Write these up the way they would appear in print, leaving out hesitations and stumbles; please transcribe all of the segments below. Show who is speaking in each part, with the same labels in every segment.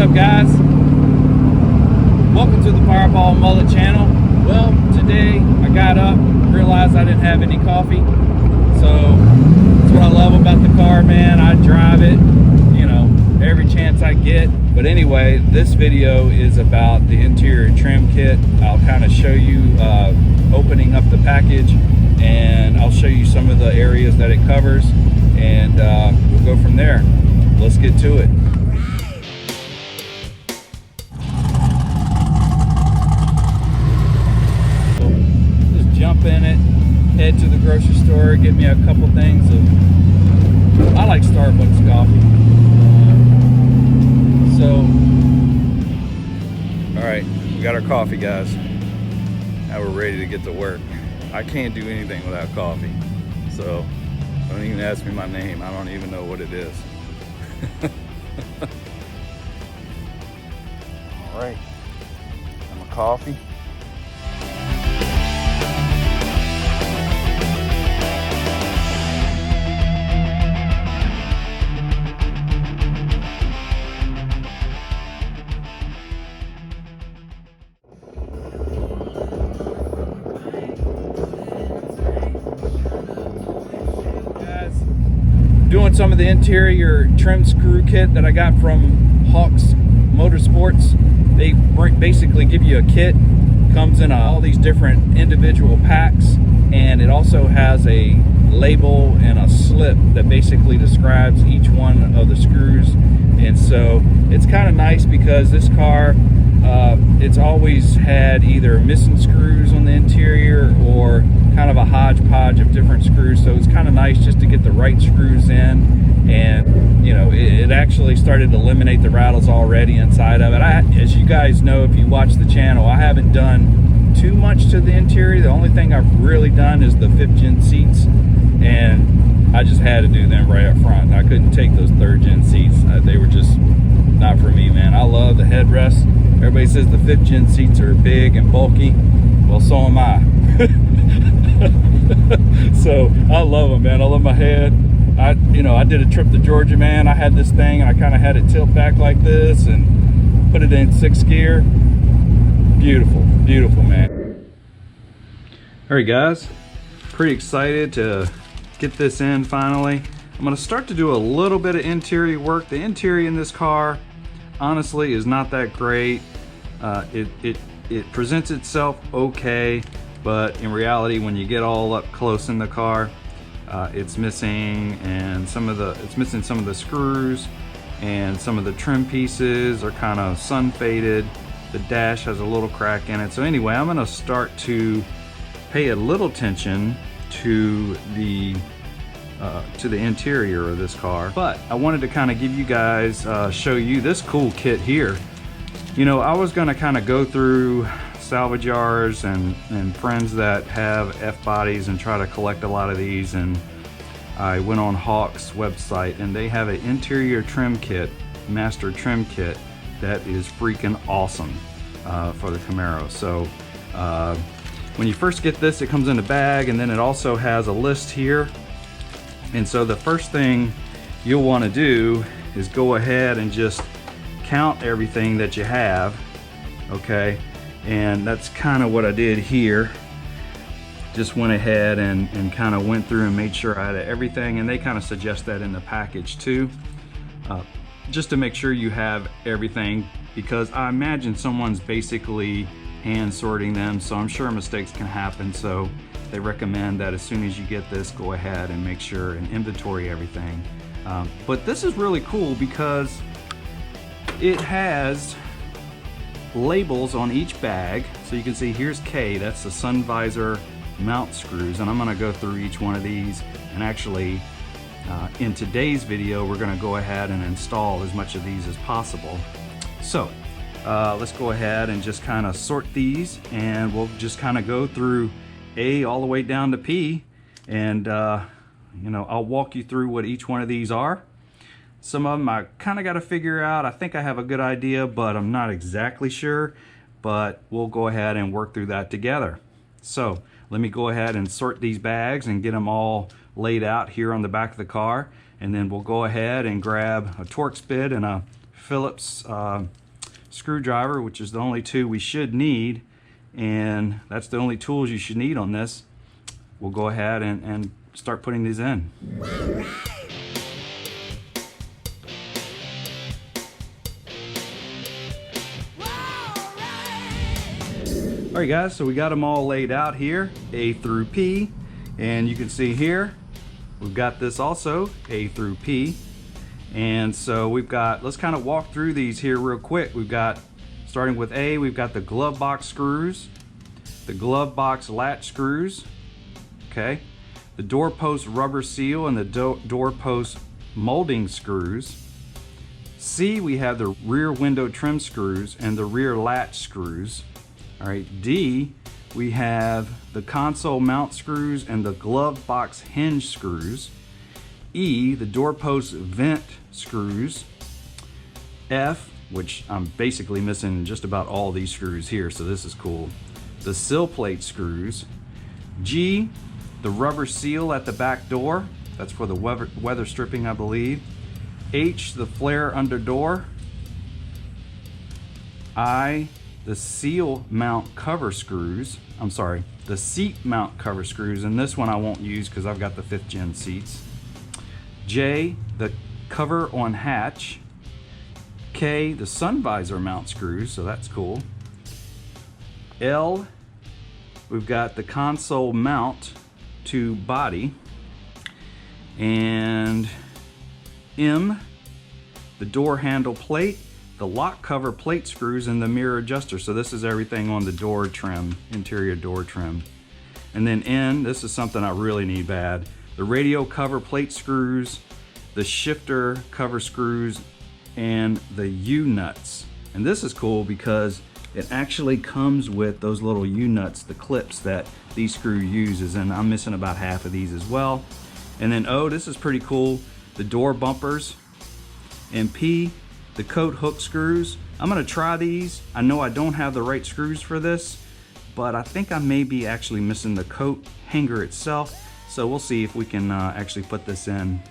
Speaker 1: up, guys? Welcome to the Fireball Mullet channel. Well, today I got up, realized I didn't have any coffee. So that's what I love about the car, man. I drive it, you know, every chance I get. But anyway, this video is about the interior trim kit. I'll kind of show you opening up the package, and I'll show you some of the areas that it covers, and we'll go from there. Let's get to it. So, just jump in it, head to the grocery store, get me a couple things of, I like Starbucks coffee. All right, we got our coffee, guys. Now we're ready to get to work. I can't do anything without coffee. So don't even ask me my name. I don't even know what it is. All right, I'm a coffee. Doing some of the interior trim screw kit that I got from Iroc-z Motorsports. They basically give you a kit, comes in all these different individual packs, and it also has a label and a slip that basically describes each one of the screws. And so it's kind of nice because this car, it's always had either missing screws on the interior or kind of a hodgepodge of different screws. So it's kind of nice just to get the right screws in, and you know, it actually started to eliminate the rattles already inside of it. As you guys know, if you watch the channel, I haven't done too much to the interior. The only thing I've really done is the 5th gen seats, and I just had to do them right up front. I couldn't take those 3rd gen seats. They were just not for me, man. I love the headrests. Everybody says the 5th gen seats are big and bulky. Well, so am I. So I love them, man. I love my head. I did a trip to Georgia, man. I had this thing and I kind of had it tilt back like this and put it in 6th gear. Beautiful, beautiful, man. All right, guys, pretty excited to get this in finally. I'm going to start to do a little bit of interior work. The interior in this car, honestly, is not that great. It presents itself okay, but in reality, when you get all up close in the car, it's missing some of the screws, and some of the trim pieces are kind of sun faded. The dash has a little crack in it. So anyway, I'm going to start to pay a little attention to the interior of this car. But I wanted to kind of give you guys, show you this cool kit here. You know, I was going to kind of go through salvage yards and friends that have F-bodies and try to collect a lot of these, and I went on Iroc-z website and they have an interior trim kit, master trim kit, that is freaking awesome for the Camaro. So when you first get this, it comes in a bag, and then it also has a list here. And so the first thing you'll want to do is go ahead and just count everything that you have, okay? And that's kind of what I did here. Just went ahead and kind of went through and made sure I had everything, and they kind of suggest that in the package too, just to make sure you have everything, because I imagine someone's basically hand sorting them, so I'm sure mistakes can happen. So they recommend that as soon as you get this, go ahead and make sure and inventory everything. But this is really cool because it has labels on each bag. So you can see here's K, that's the sun visor mount screws, and I'm going to go through each one of these, and actually in today's video we're going to go ahead and install as much of these as possible. So let's go ahead and just kind of sort these, and we'll just kind of go through A all the way down to P, and you know, I'll walk you through what each one of these are. Some of them I kind of got to figure out. I think I have a good idea, but I'm not exactly sure. But we'll go ahead and work through that together. So let me go ahead and sort these bags and get them all laid out here on the back of the car. And then we'll go ahead and grab a Torx bit and a Phillips screwdriver, which is the only two we should need, and that's the only tools you should need on this. We'll go ahead and start putting these in. Alright guys, so we got them all laid out here, A through P, and you can see here we've got this also, A through P. And so we've got, let's kind of walk through these here real quick. We've got, starting with A, we've got the glove box screws, the glove box latch screws, okay, the doorpost rubber seal and the doorpost molding screws. C, we have the rear window trim screws and the rear latch screws. All right, D, we have the console mount screws and the glove box hinge screws. E, the doorpost vent screws. F, which I'm basically missing just about all these screws here, so this is cool. The sill plate screws. G, the rubber seal at the back door. That's for the weather stripping, I believe. H, the flare under door. I, the seal mount cover screws. I'm sorry, the seat mount cover screws, and this one I won't use because I've got the 5th gen seats. J, the cover on hatch. K, the sun visor mount screws, so that's cool. L, we've got the console mount to body. And M, the door handle plate, the lock cover plate screws, and the mirror adjuster. So this is everything on the door trim, interior door trim. And then N, this is something I really need bad. The radio cover plate screws, the shifter cover screws, and the U-nuts. And this is cool because it actually comes with those little U-nuts, the clips that these screw uses, and I'm missing about half of these as well. And then O, this is pretty cool, the door bumpers. And P, the coat hook screws. I'm gonna try these. I know I don't have the right screws for this, but I think I may be actually missing the coat hanger itself. So we'll see if we can actually put this in.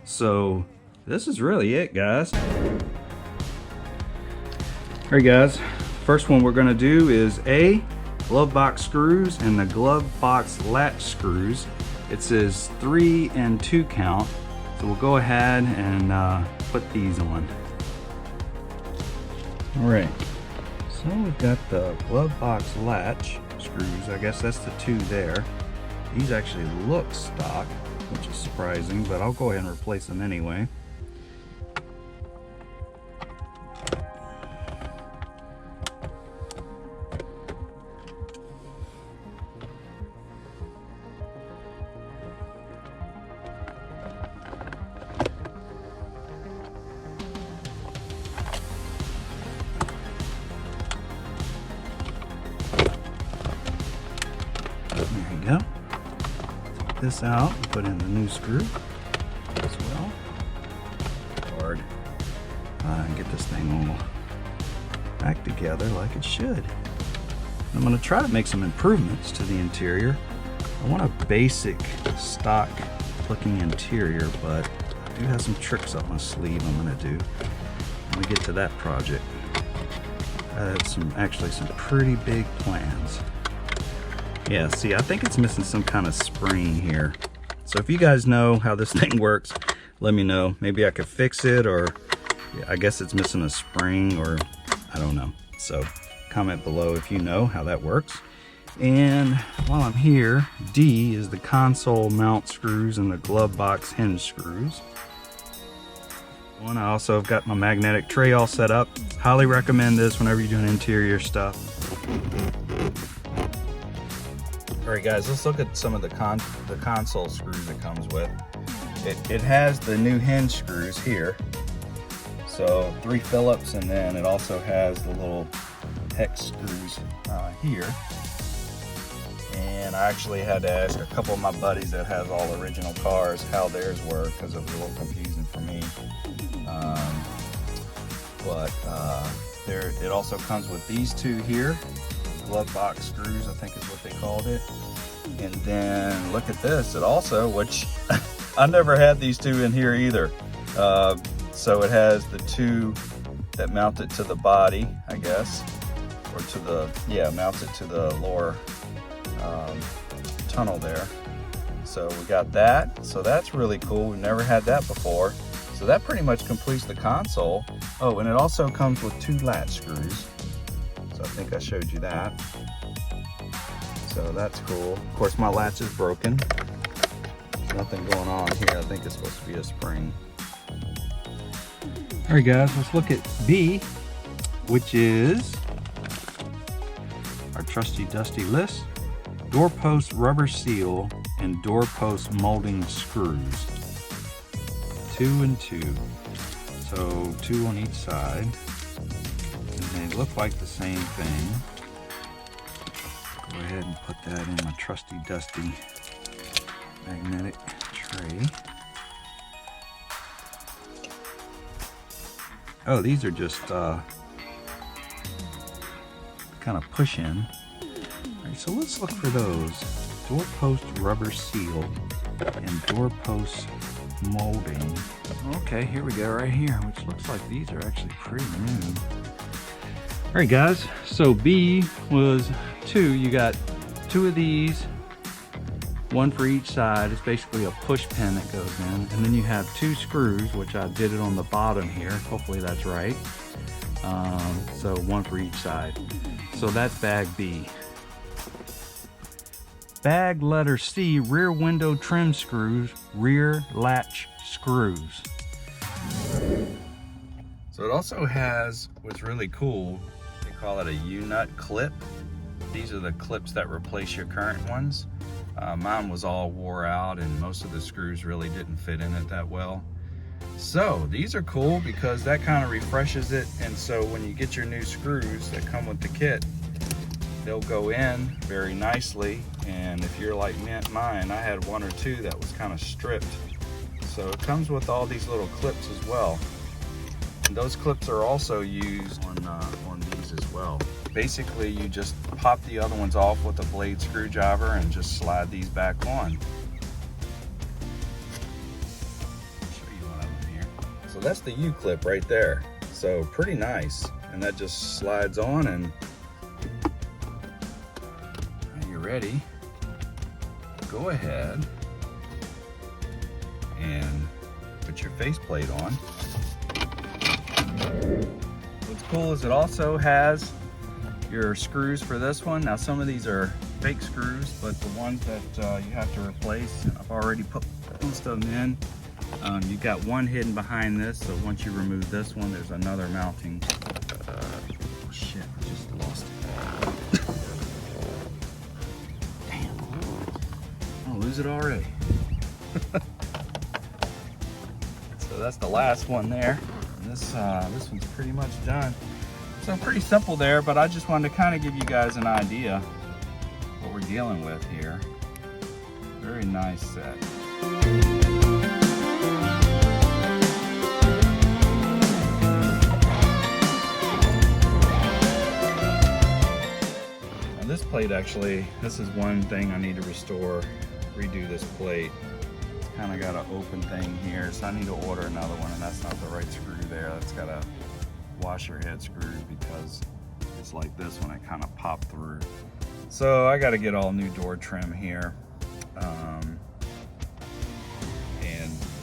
Speaker 1: So this is really it, guys. All right guys, first one we're gonna do is A, glove box screws and the glove box latch screws. It says 3 and 2 count. So we'll go ahead and put these on. All right, so we've got the glove box latch screws. I guess that's the 2 there. These actually look stock, which is surprising, but I'll go ahead and replace them anyway. There you go. Take this out and put in the new screw as well. Hard. And get this thing all back together like it should. I'm going to try to make some improvements to the interior. I want a basic stock looking interior, but I do have some tricks up my sleeve I'm going to do when we get to that project. I have actually some pretty big plans. Yeah, see, I think it's missing some kind of spring here. So if you guys know how this thing works, let me know. Maybe I could fix it, or yeah, I guess it's missing a spring, or I don't know. So comment below if you know how that works. And while I'm here, D is the console mount screws and the glove box hinge screws. And I also have got my magnetic tray all set up. Highly recommend this whenever you're doing interior stuff. Alright guys, let's look at some of the console screws it comes with. It has the new hinge screws here. So 3 Phillips, and then it also has the little hex screws here. And I actually had to ask a couple of my buddies that has all original cars how theirs were, because it was a little confusing for me. It also comes with these 2 here, glove box screws, I think is what they called it. And then look at this, it also, which I never had these 2 in here either. So it has the two that mount it to the body, I guess, or to the, yeah, mounts it to the lower tunnel there. So we got that, so that's really cool. We've never had that before. So that pretty much completes the console. Oh, and it also comes with 2 latch screws. So I think I showed you that. So that's cool. Of course, my latch is broken. There's nothing going on here. I think it's supposed to be a spring. All right, guys, let's look at B, which is our trusty dusty list. Doorpost rubber seal and doorpost molding screws. 2 and 2. So 2 on each side. And they look like the same thing. Go ahead and put that in my trusty dusty magnetic tray. Oh, these are just kind of push in. All right, so let's look for those. Doorpost rubber seal and doorpost molding. Okay, here we go, right here, which looks like these are actually pretty new. All right, guys, so B was 2. You got 2 of these, 1 for each side. It's basically a push pin that goes in, and then you have 2 screws, which I did it on the bottom here. Hopefully that's right. So 1 for each side. So that's bag B. Bag letter C, rear window trim screws, rear latch screws. So it also has, what's really cool, they call it a U-nut clip. These are the clips that replace your current ones. Mine was all wore out and most of the screws really didn't fit in it that well. So these are cool because that kind of refreshes it, and so when you get your new screws that come with the kit, they'll go in very nicely. And if you're like mine, I had 1 or 2 that was kind of stripped. So it comes with all these little clips as well. And those clips are also used on these as well. Basically, you just pop the other ones off with a blade screwdriver and just slide these back on. I'll show you one of them here. So that's the U-clip right there. So pretty nice. And that just slides on, and when you're ready, go ahead and put your faceplate on. What's cool is it also has your screws for this one. Now some of these are fake screws, but the ones that you have to replace, I've already put most of them in. You've got one hidden behind this, so once you remove this one, there's another mounting. Oh shit, I just lost it. Damn, I'll lose it already. So that's the last one there. And this one's pretty much done. So pretty simple there, but I just wanted to kind of give you guys an idea what we're dealing with here. Very nice set. Now this plate actually, this is one thing I need to restore, redo this plate. It's kind of got an open thing here, so I need to order another one, and that's not the right screw there. That's got a washer head screw because it's like this one, it kind of popped through. So I got to get all new door trim here, and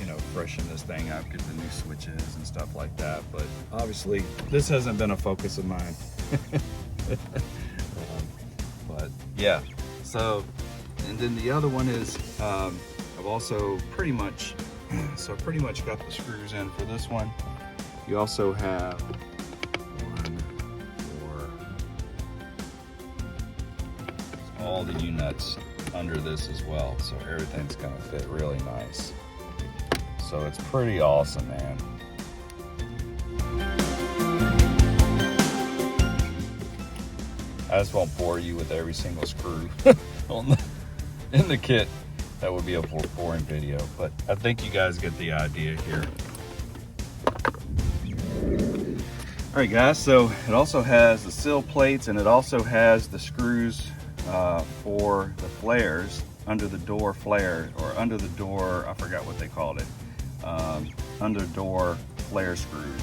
Speaker 1: you know, freshen this thing up, get the new switches and stuff like that. But obviously this hasn't been a focus of mine. But yeah, so, and then the other one is I've also pretty much got the screws in for this one. You also have 1, 4, all the U-nuts under this as well, so everything's gonna fit really nice. So it's pretty awesome, man. I just won't bore you with every single screw in the kit. That would be a boring video, but I think you guys get the idea here. All right, guys, so it also has the sill plates, and it also has the screws for the flares, under the door flare, or under the door, I forgot what they called it, under door flare screws,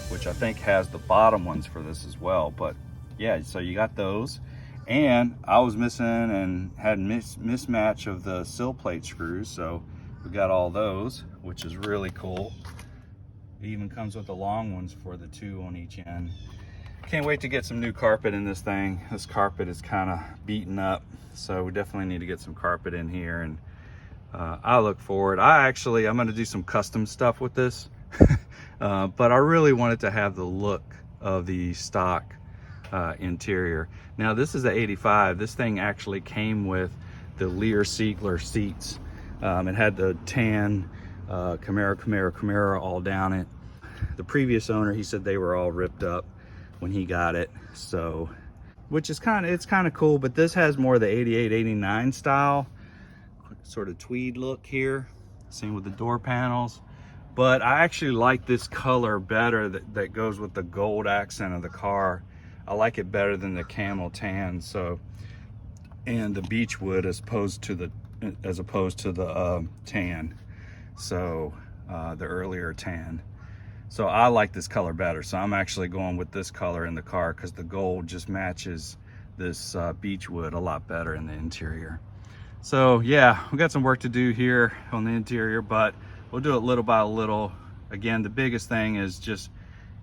Speaker 1: which I think has the bottom ones for this as well. But yeah, so you got those. And I was missing and had mismatch of the sill plate screws, so we got all those, which is really cool. It even comes with the long ones for the 2 on each end. Can't wait to get some new carpet in this thing. This carpet is kind of beaten up, so we definitely need to get some carpet in here. And I look forward. I'm going to do some custom stuff with this, but I really wanted to have the look of the stock interior. Now this is a 85. This thing actually came with the Lear Siegler seats. It had the tan Camaro all down it. The previous owner, he said they were all ripped up when he got it, so which is kind of cool. But this has more of the 88, 89 style sort of tweed look here. Same with the door panels. But I actually like this color better that goes with the gold accent of the car. I like it better than the camel tan, so, and the beechwood as opposed to the tan, so the earlier tan. So I like this color better, so I'm actually going with this color in the car because the gold just matches this beechwood a lot better in the interior. So yeah, we got some work to do here on the interior, but we'll do it little by little. Again, the biggest thing is just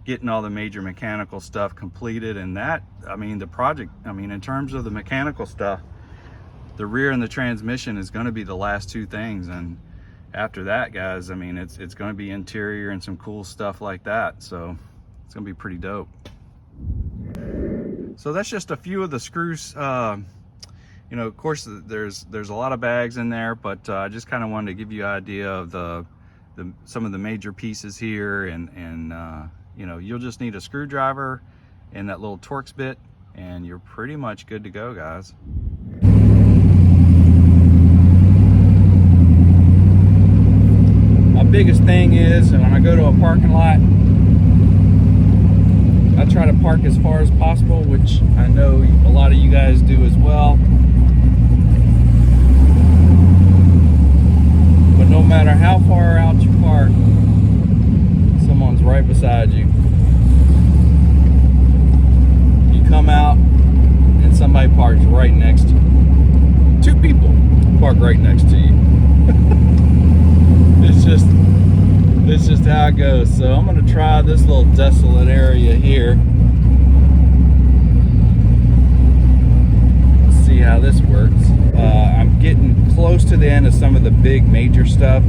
Speaker 1: getting all the major mechanical stuff completed. And that, I mean, the project, I mean, in terms of the mechanical stuff, the rear and the transmission is going to be the last 2 things. And after that, guys, I mean, it's going to be interior and some cool stuff like that. So it's going to be pretty dope. So that's just a few of the screws. You know, of course, there's a lot of bags in there, but I just kind of wanted to give you an idea of some of the major pieces here. And you know, you'll just need a screwdriver and that little Torx bit, and you're pretty much good to go, guys. My biggest thing is, when I go to a parking lot, I try to park as far as possible, which I know a lot of you guys do as well. But no matter how far out you park, someone's right beside you. You come out and somebody parks right next to you. 2 people park right next to you. It's just how it goes. So I'm gonna try this little desolate area here. Let's see how this works. I'm getting close to the end of some of the big major stuff.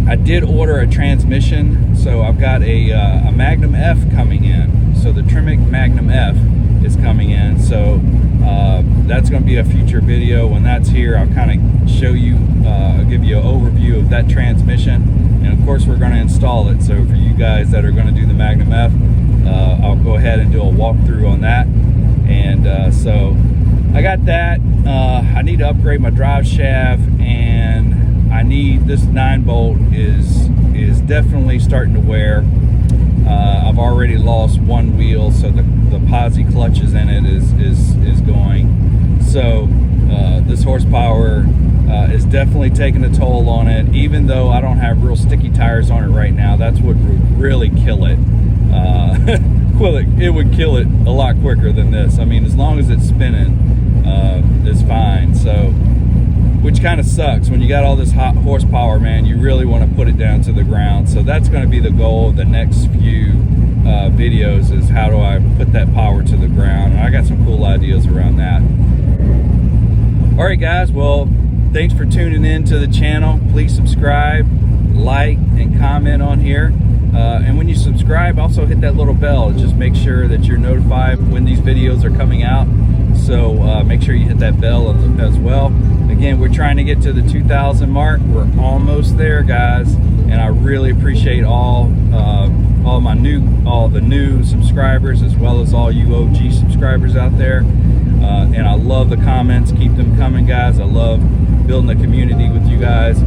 Speaker 1: I did order a transmission, so I've got a Magnum F coming in. So the Tremec Magnum F is coming in. So that's going to be a future video. When that's here, I'll kind of show you, give you an overview of that transmission. And of course, we're going to install it. So for you guys that are going to do the Magnum F, I'll go ahead and do a walkthrough on that. And so I got that. I need to upgrade my drive shaft, and I need this 9-bolt is definitely starting to wear. I've already lost 1 wheel, so the posi clutches in it is going. So this horsepower is definitely taking a toll on it. Even though I don't have real sticky tires on it right now, that's what would really kill it. It would kill it a lot quicker than this. I mean, as long as it's spinning, it's fine. So, which kind of sucks when you got all this hot horsepower, man. You really want to put it down to the ground. So that's going to be the goal of the next few videos, is how do I put that power to the ground. And I got some cool ideas around that. All right, guys. Well, thanks for tuning in to the channel. Please subscribe, like, and comment on here. And when you subscribe, also hit that little bell. Just make sure that you're notified when these videos are coming out. So make sure you hit that bell as well. Again, we're trying to get to the 2,000 mark. We're almost there, guys. And I really appreciate all the new subscribers, as well as all you OG subscribers out there. And I love the comments. Keep them coming, guys. I love building a community with you guys.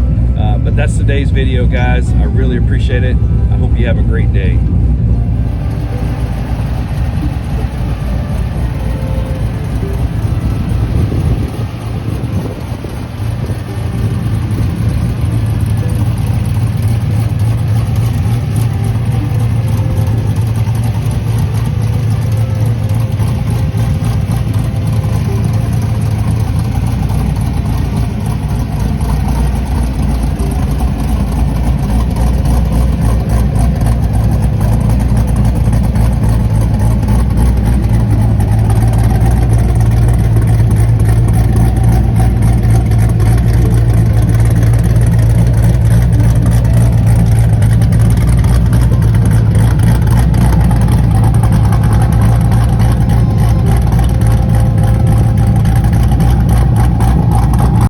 Speaker 1: But that's today's video, guys. I really appreciate it. I hope you have a great day.